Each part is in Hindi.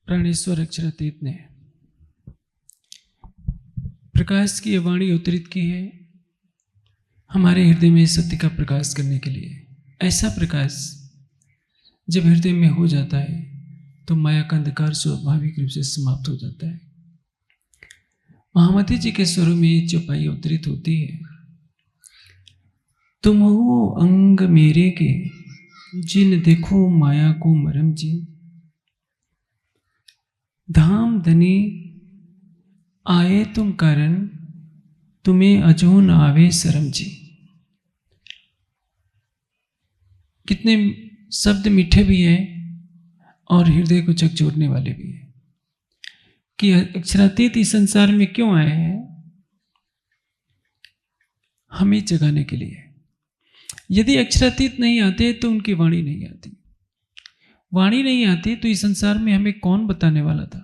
प्राणेश्वर अक्षरातीत ने प्रकाश की वाणी अवतरित की है हमारे हृदय में सत्य का प्रकाश करने के लिए। ऐसा प्रकाश जब हृदय में हो जाता है तो माया का अंधकार स्वाभाविक रूप से समाप्त हो जाता है। महामती जी के स्वरों में चौपाई अवतरित होती है। तुम हो अंग मेरे के जिन देखो माया को मरम जी, धाम धनी आए तुम कारण तुम्हें अजो न आवे शरम जी। कितने शब्द मीठे भी हैं और हृदय को झकझोरने वाले भी हैं कि अक्षरातीत इस संसार में क्यों आए हैं? हमें जगाने के लिए। यदि अक्षरातीत नहीं आते तो उनकी वाणी नहीं आती। वाणी नहीं आती तो इस संसार में हमें कौन बताने वाला था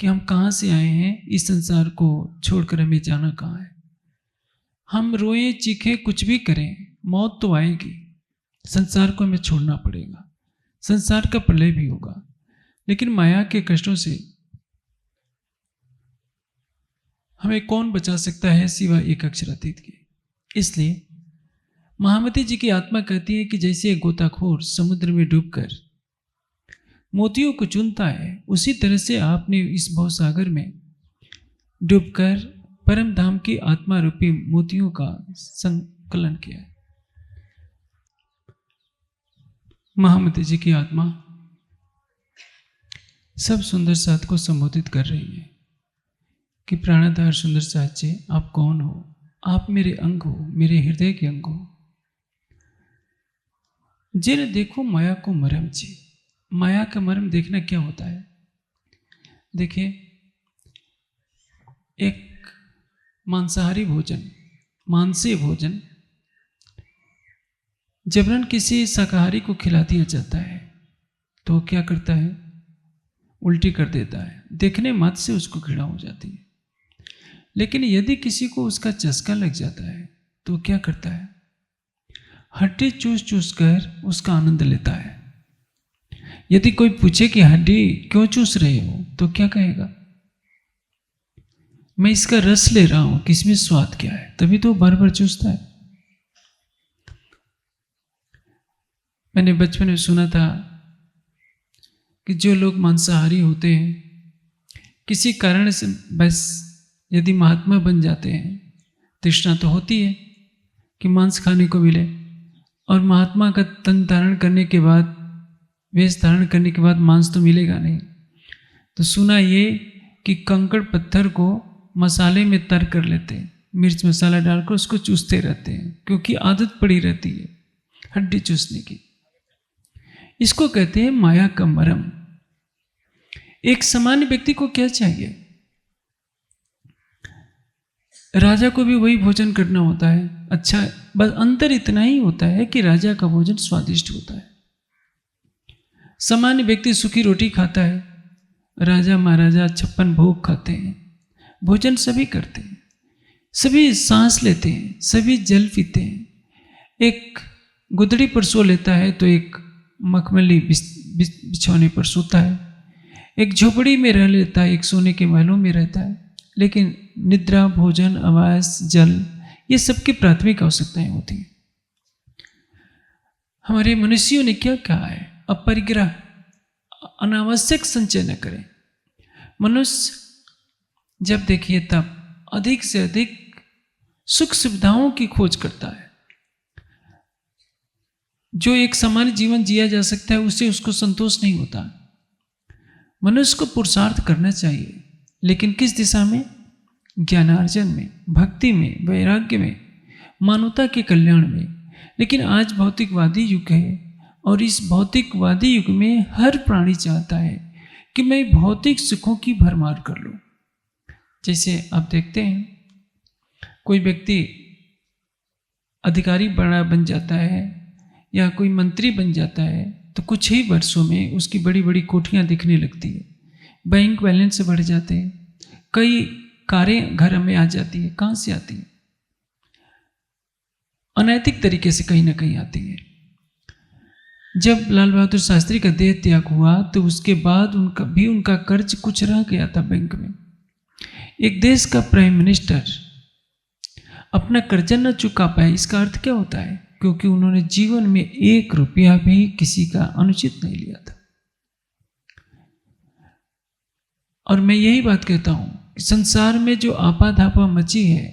कि हम कहाँ से आए हैं, इस संसार को छोड़कर हमें जाना कहाँ है। हम रोएं चीखें कुछ भी करें, मौत तो आएगी। संसार को हमें छोड़ना पड़ेगा, संसार का प्रलय भी होगा, लेकिन माया के कष्टों से हमें कौन बचा सकता है सिवाय एक अक्षरातीत के। इसलिए महामती जी की आत्मा कहती है कि जैसे एक गोताखोर समुद्र में डूबकर मोतियों को चुनता है, उसी तरह से आपने इस भवसागर में डूबकर परम धाम की आत्मा रूपी मोतियों का संकलन किया है। महामती जी की आत्मा सब सुंदर साथ को संबोधित कर रही है कि प्राणाधार सुंदर साथ जी, आप कौन हो? आप मेरे अंग हो, मेरे हृदय के अंग हो। जिन देखो माया को मरम जी। माया का मर्म देखना क्या होता है? देखिए, एक मांसाहारी भोजन, मांसीय भोजन जबरन किसी शाकाहारी को खिला दिया जाता है तो क्या करता है? उल्टी कर देता है। देखने मात्र से उसको घृणा हो जाती है। लेकिन यदि किसी को उसका चस्का लग जाता है तो क्या करता है? हड्डी चूस चूस कर उसका आनंद लेता है। यदि कोई पूछे कि हड्डी क्यों चूस रहे हो तो क्या कहेगा? मैं इसका रस ले रहा हूं कि इसमें स्वाद क्या है, तभी तो बार बार चूसता है। मैंने बचपन में सुना था कि जो लोग मांसाहारी होते हैं, किसी कारण से बस यदि महात्मा बन जाते हैं, तृष्णा तो होती है कि मांस खाने को मिले, और महात्मा का तन धारण करने के बाद, वेश धारण करने के बाद मांस तो मिलेगा नहीं। तो सुना ये कि कंकड़ पत्थर को मसाले में तर कर लेते हैं, मिर्च मसाला डालकर उसको चूसते रहते हैं, क्योंकि आदत पड़ी रहती है हड्डी चूसने की। इसको कहते हैं माया का मरम। एक सामान्य व्यक्ति को क्या चाहिए? राजा को भी वही भोजन करना होता है। अच्छा, बस अंतर इतना ही होता है कि राजा का भोजन स्वादिष्ट होता है। सामान्य व्यक्ति सूखी रोटी खाता है, राजा महाराजा 56 भोग खाते हैं। भोजन सभी करते हैं, सभी सांस लेते हैं, सभी जल पीते हैं। एक गुदड़ी पर सो लेता है तो एक मखमली बिछौने पर सोता है। एक झोपड़ी में रह लेता है, एक सोने के महलों में रहता है। लेकिन निद्रा, भोजन, आवास, जल, ये सबकी प्राथमिक आवश्यकताएं होती हैं। हमारे मनुष्यों ने क्या कहा है? अपरिग्रह, अनावश्यक संचय न करें। मनुष्य जब देखिए तब अधिक से अधिक सुख सुविधाओं की खोज करता है। जो एक सामान्य जीवन जिया जा सकता है उससे उसको संतोष नहीं होता। मनुष्य को पुरुषार्थ करना चाहिए, लेकिन किस दिशा में? ज्ञानार्जन में, भक्ति में, वैराग्य में, मानवता के कल्याण में। लेकिन आज भौतिकवादी युग है, और इस भौतिकवादी युग में हर प्राणी चाहता है कि मैं भौतिक सुखों की भरमार कर लूं। जैसे आप देखते हैं, कोई व्यक्ति अधिकारी बड़ा बन जाता है या कोई मंत्री बन जाता है तो कुछ ही वर्षों में उसकी बड़ी बड़ी कोठियां दिखने लगती है, बैंक बैलेंस बढ़ जाते हैं, कई कारें घर में आ जाती है। कहाँ से आती है? अनैतिक तरीके से कहीं ना कहीं आती है। जब लाल बहादुर शास्त्री का देह त्याग हुआ तो उसके बाद उनका कर्ज कुछ रह गया था बैंक में। एक देश का प्राइम मिनिस्टर अपना कर्जा न चुका पाए, इसका अर्थ क्या होता है? क्योंकि उन्होंने जीवन में 1 रुपया भी किसी का अनुचित नहीं लिया था। और मैं यही बात कहता हूं कि संसार में जो आपाधापा मची है,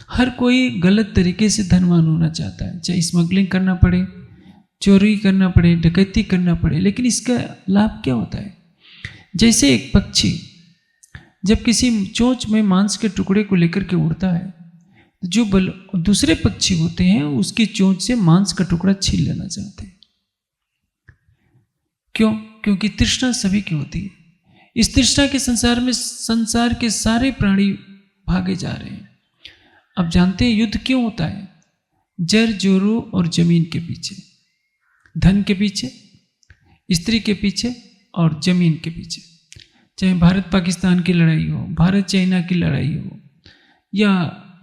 हर कोई गलत तरीके से धनवान होना चाहता है, चाहे स्मगलिंग करना पड़े, चोरी करना पड़े, डकैती करना पड़े, लेकिन इसका लाभ क्या होता है? जैसे एक पक्षी जब किसी चोंच में मांस के टुकड़े को लेकर के उड़ता है, जो दूसरे पक्षी होते हैं उसकी चोंच से मांस का टुकड़ा छीन लेना चाहते हैं। क्यों? क्योंकि तृष्णा सभी की होती है। इस तृष्णा के संसार में संसार के सारे प्राणी भागे जा रहे हैं। अब जानते हैं युद्ध क्यों होता है? जर जोरू और जमीन के पीछे, धन के पीछे, स्त्री के पीछे और जमीन के पीछे। चाहे भारत पाकिस्तान की लड़ाई हो, भारत चाइना की लड़ाई हो, या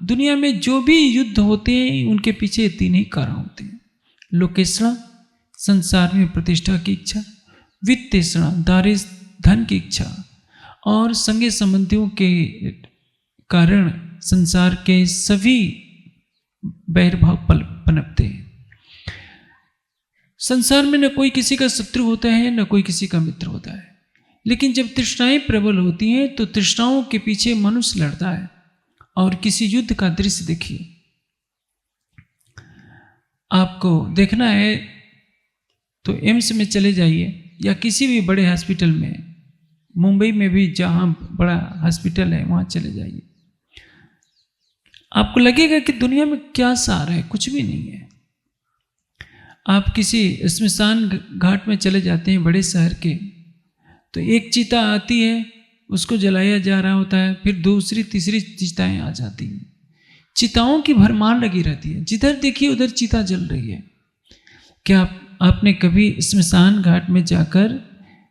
दुनिया में जो भी युद्ध होते हैं उनके पीछे 3 ही कारण होते हैं। लोकेशणा, संसार में प्रतिष्ठा की इच्छा, वित्तेषणा, दारिश धन की इच्छा, और संगे संबंधियों के कारण संसार के सभी बैरभाव पनपते हैं। संसार में न कोई किसी का शत्रु होता है, न कोई किसी का मित्र होता है। लेकिन जब तृष्णाएं प्रबल होती हैं तो तृष्णाओं के पीछे मनुष्य लड़ता है। और किसी युद्ध का दृश्य देखिए, आपको देखना है तो एम्स में चले जाइए या किसी भी बड़े हॉस्पिटल में, मुंबई में भी जहाँ बड़ा हॉस्पिटल है वहाँ चले जाइए, आपको लगेगा कि दुनिया में क्या सार है, कुछ भी नहीं है। आप किसी श्मशान घाट में चले जाते हैं बड़े शहर के, तो एक चीता आती है, उसको जलाया जा रहा होता है, फिर दूसरी तीसरी चिताएं आ जाती हैं। चिताओं की भरमार लगी रहती है, जिधर देखिए उधर चिता जल रही है। क्या आपने कभी श्मशान घाट में जाकर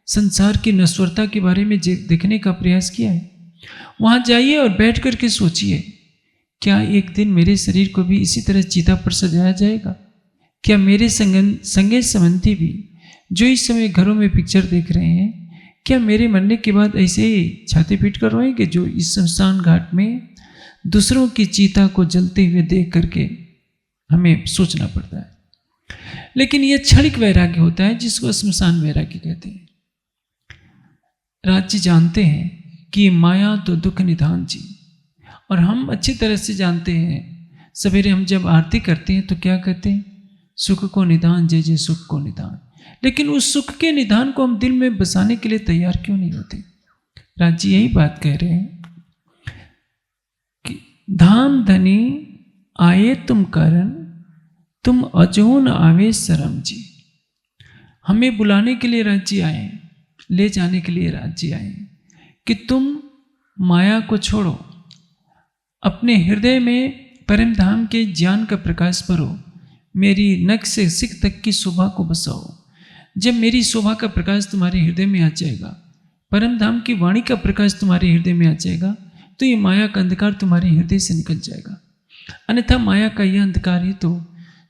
संसार की नश्वरता के बारे में देखने का प्रयास किया है? वहाँ जाइए और बैठ कर के सोचिए, क्या एक दिन मेरे शरीर को भी इसी तरह चिता पर सजाया जाएगा? क्या मेरे संगे संबंधी भी जो इस समय घरों में पिक्चर देख रहे हैं, क्या मेरे मरने के बाद ऐसे ही छाती पीट कर रोएंगे जो इस शमशान घाट में दूसरों की चिता को जलते हुए देख करके हमें सोचना पड़ता है। लेकिन यह क्षणिक वैराग्य होता है जिसको शमशान वैराग्य कहते हैं। राज जी जानते हैं कि माया तो दुख निधान जी, और हम अच्छी तरह से जानते हैं। सवेरे हम जब आरती करते हैं तो क्या कहते हैं? सुख को निधान जय जय सुख को निधान। लेकिन उस सुख के निधान को हम दिल में बसाने के लिए तैयार क्यों नहीं होते? राज जी यही बात कह रहे हैं कि धाम धनी आए तुम करन, तुम अजो न आवे शरम जी। हमें बुलाने के लिए राज जी आए, ले जाने के लिए राज जी आए कि तुम माया को छोड़ो, अपने हृदय में परम धाम के ज्ञान का प्रकाश भरो, मेरी नख से सिख तक की शोभा को बसाओ। जब मेरी शोभा का प्रकाश तुम्हारे हृदय में आ जाएगा, परम धाम की वाणी का प्रकाश तुम्हारे हृदय में आ जाएगा, तो ये माया का अंधकार तुम्हारे हृदय से निकल जाएगा। अन्यथा माया का यह अंधकार ही तो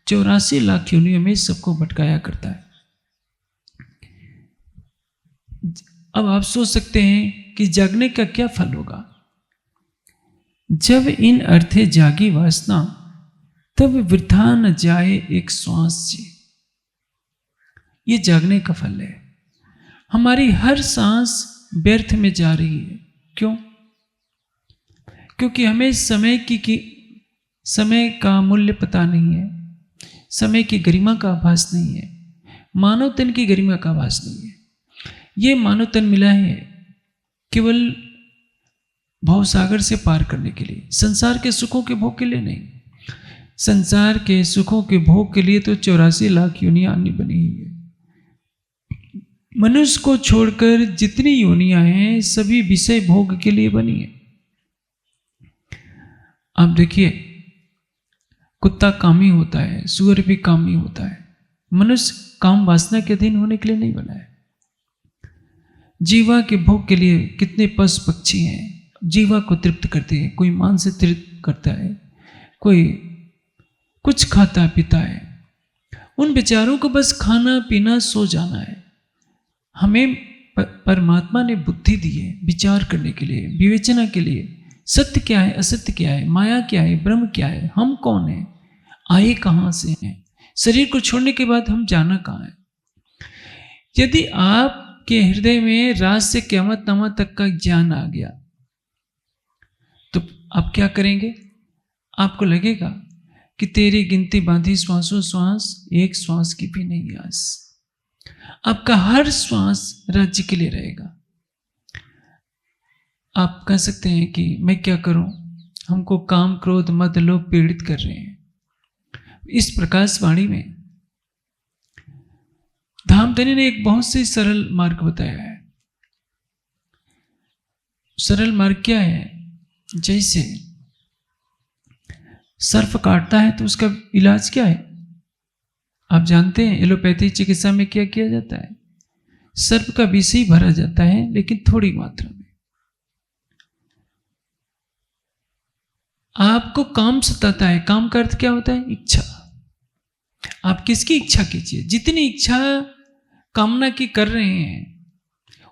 84 लाख योनियों में सबको भटकाया करता है। अब आप सोच सकते हैं कि जागने का क्या फल होगा? जब इन अर्थे जागी वासना, तब वृथा न जाए एक श्वास जी। ये जागने का फल है। हमारी हर सांस व्यर्थ में जा रही है। क्यों? क्योंकि हमें समय का मूल्य पता नहीं है, समय की गरिमा का आभास नहीं है, मानव तन की गरिमा का आभास नहीं है। ये मानव तन मिला है केवल भवसागर से पार करने के लिए, संसार के सुखों के भोग के लिए नहीं। संसार के सुखों के भोग के लिए तो 84 लाख योनियां अन्य बनी हुई है। मनुष्य को छोड़कर जितनी योनियां हैं सभी विषय भोग के लिए बनी है। आप देखिए, कुत्ता कामी होता है, सूअर भी कामी होता है। मनुष्य काम वासना के अधीन होने के लिए नहीं बना है। जीवा के भोग के लिए कितने पशु पक्षी हैं, जीवा को तृप्त करते हैं। कोई मान से तृप्त करता है, कोई कुछ खाता पीता है, उन बेचारों को बस खाना पीना सो जाना है। हमें परमात्मा ने बुद्धि दी है विचार करने के लिए, विवेचना के लिए। सत्य क्या है, असत्य क्या है, माया क्या है, ब्रह्म क्या है, हम कौन है, आए कहाँ से हैं, शरीर को छोड़ने के बाद हम जाना कहाँ है। यदि आपके हृदय में राज से क़यामत नामा तक का ज्ञान आ गया तो आप क्या करेंगे? आपको लगेगा कि तेरी गिनती बांधी श्वासों श्वास, एक श्वास की भी नहीं आस। आपका हर श्वास राज्य के लिए रहेगा। आप कह सकते हैं कि मैं क्या करूं, हमको काम क्रोध मद लोभ पीड़ित कर रहे हैं। इस प्रकाशवाणी में धामधनी ने एक बहुत से सरल मार्ग बताया है। सरल मार्ग क्या है? जैसे सर्प काटता है तो उसका इलाज क्या है? आप जानते हैं एलोपैथी चिकित्सा में क्या किया जाता है? सर्प का विष ही भरा जाता है, लेकिन थोड़ी मात्रा में। आपको काम सताता है, काम का अर्थ क्या होता है? इच्छा। आप किसकी इच्छा कीजिए, जितनी इच्छा कामना की कर रहे हैं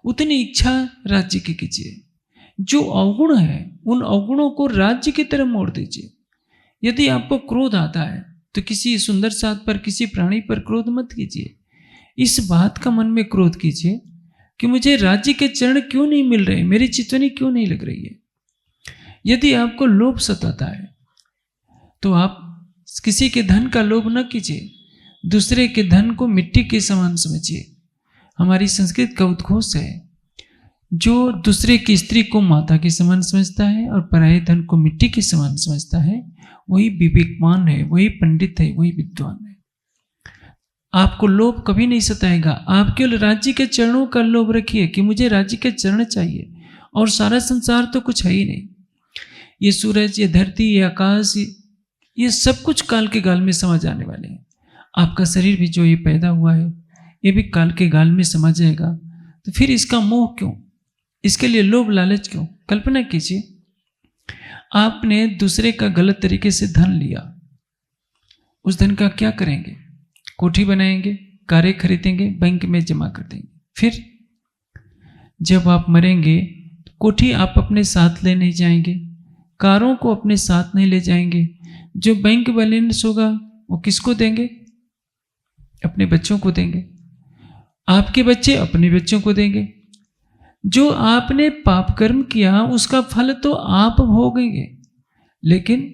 उतनी इच्छा राज्य की कीजिए। जो अवगुण है उन अवगुणों को राज्य की तरफ मोड़ दीजिए। यदि आपको क्रोध आता है तो किसी सुंदर साथ पर, किसी प्राणी पर क्रोध मत कीजिए। इस बात का मन में क्रोध कीजिए कि मुझे राज्य के चरण क्यों नहीं मिल रहे, मेरी चितवनी क्यों नहीं लग रही है। यदि आपको लोभ सताता है तो आप किसी के धन का लोभ न कीजिए, दूसरे के धन को मिट्टी के समान समझिए। हमारी संस्कृत का उद्घोष है, जो दूसरे की स्त्री को माता के समान समझता है और पराये धन को मिट्टी के समान समझता है, वही विवेकवान है, वही पंडित है, वही विद्वान है। आपको लोभ कभी नहीं सताएगा। आप केवल राज्य के चरणों का लोभ रखिए कि मुझे राज्य के चरण चाहिए, और सारा संसार तो कुछ है ही नहीं। ये सूरज, ये धरती, ये आकाश, ये सब कुछ काल के गाल में समा जाने वाले हैं। आपका शरीर भी जो ये पैदा हुआ है ये भी काल के गाल में समा जाएगा। तो फिर इसका मोह क्यों, इसके लिए लोभ लालच क्यों? कल्पना कीजिए, आपने दूसरे का गलत तरीके से धन लिया, उस धन का क्या करेंगे? कोठी बनाएंगे, कारें खरीदेंगे, बैंक में जमा कर देंगे। फिर जब आप मरेंगे कोठी आप अपने साथ ले नहीं जाएंगे, कारों को अपने साथ नहीं ले जाएंगे। जो बैंक बैलेंस होगा वो किसको देंगे? अपने बच्चों को देंगे। आपके बच्चे अपने बच्चों को देंगे। जो आपने पाप कर्म किया उसका फल तो आप भोगेंगे, लेकिन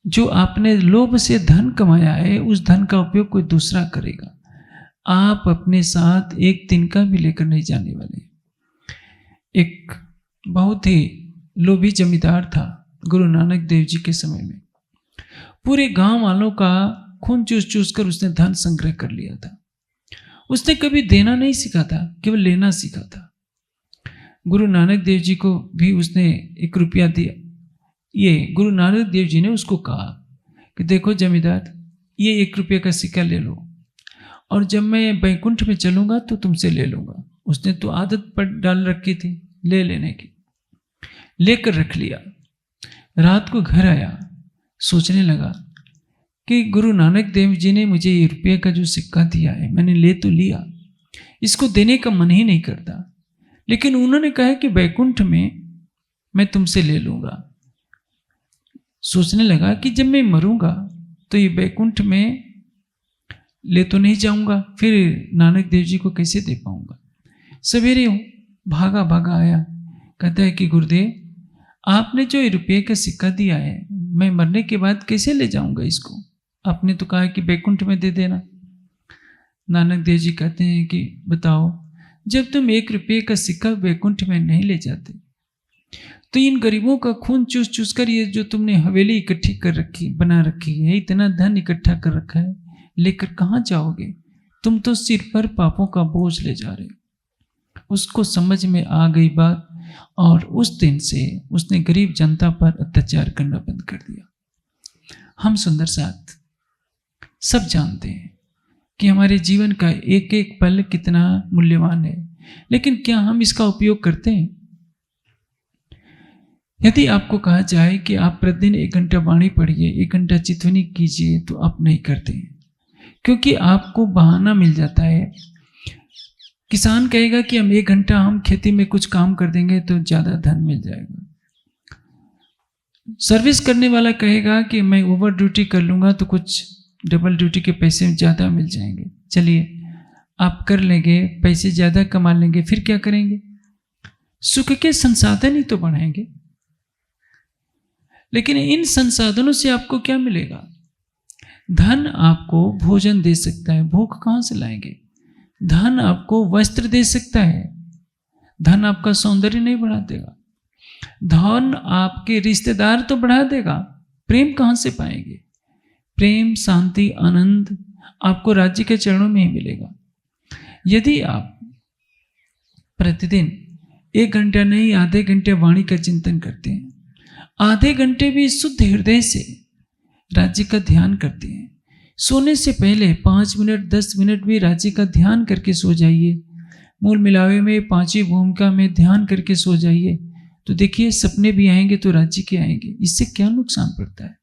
जो आपने लोभ से धन कमाया है उस धन का उपयोग कोई दूसरा करेगा। आप अपने साथ एक तिनका भी लेकर नहीं जाने वाले। एक बहुत ही लोभी जमींदार था गुरु नानक देव जी के समय में। पूरे गांव वालों का खून चूस चूस कर उसने धन संग्रह कर लिया था। उसने कभी देना नहीं सीखा था, केवल लेना सीखा था। गुरु नानक देव जी को भी उसने 1 रुपया दिया। ये गुरु नानक देव जी ने उसको कहा कि देखो जमींदार, ये 1 रुपये का सिक्का ले लो, और जब मैं बैकुंठ में चलूंगा तो तुमसे ले लूंगा। उसने तो आदत पर डाल रखी थी ले लेने की, लेकर रख लिया। रात को घर आया, सोचने लगा कि गुरु नानक देव जी ने मुझे ये रुपये का जो सिक्का दिया है, मैंने ले तो लिया, इसको देने का मन ही नहीं करता, लेकिन उन्होंने कहा कि बैकुंठ में मैं तुमसे ले लूंगा। सोचने लगा कि जब मैं मरूंगा तो ये बैकुंठ में ले तो नहीं जाऊंगा, फिर नानक देव जी को कैसे दे पाऊंगा। सवेरे भागा भागा आया, कहता है कि गुरुदेव आपने जो ये रुपये का सिक्का दिया है मैं मरने के बाद कैसे ले जाऊंगा इसको? आपने तो कहा कि बैकुंठ में दे देना। नानक देव जी कहते हैं कि बताओ, जब तुम 1 रुपये का सिक्का बैकुंठ में नहीं ले जाते तो इन गरीबों का खून चूस चूस कर ये जो तुमने हवेली इकट्ठी कर रखी, बना रखी है, इतना धन इकट्ठा कर रखा है, लेकर कहाँ जाओगे? तुम तो सिर पर पापों का बोझ ले जा रहे हो। उसको समझ में आ गई बात, और उस दिन से उसने गरीब जनता पर अत्याचार करना बंद कर दिया। हम सुंदर साथ सब जानते हैं कि हमारे जीवन का एक एक पल कितना मूल्यवान है, लेकिन क्या हम इसका उपयोग करते हैं? यदि आपको कहा जाए कि आप प्रतिदिन 1 घंटा वाणी पढ़िए, 1 घंटा चितवनी कीजिए, तो आप नहीं करते हैं, क्योंकि आपको बहाना मिल जाता है। किसान कहेगा कि हम 1 घंटा हम खेती में कुछ काम कर देंगे तो ज़्यादा धन मिल जाएगा। सर्विस करने वाला कहेगा कि मैं ओवर ड्यूटी कर लूँगा तो कुछ डबल ड्यूटी के पैसे ज़्यादा मिल जाएंगे। चलिए आप कर लेंगे, पैसे ज़्यादा कमा लेंगे, फिर क्या करेंगे? सुख के संसाधन ही तो बढ़ाएंगे। लेकिन इन संसाधनों से आपको क्या मिलेगा? धन आपको भोजन दे सकता है, भूख कहाँ से लाएंगे? धन आपको वस्त्र दे सकता है, धन आपका सौंदर्य नहीं बढ़ा देगा। धन आपके रिश्तेदार तो बढ़ा देगा, प्रेम कहाँ से पाएंगे? प्रेम, शांति, आनंद आपको राज्य के चरणों में ही मिलेगा। यदि आप प्रतिदिन 1 घंटा नहीं, आधे घंटे वाणी का चिंतन करते हैं, आधे घंटे भी शुद्ध हृदय से राज्य का ध्यान करते हैं, सोने से पहले 5 मिनट 10 मिनट भी राज्य का ध्यान करके सो जाइए, मूल मिलावे में 5वीं भूमिका में ध्यान करके सो जाइए, तो देखिए सपने भी आएंगे तो राज्य के आएंगे। इससे क्या नुकसान पड़ता है?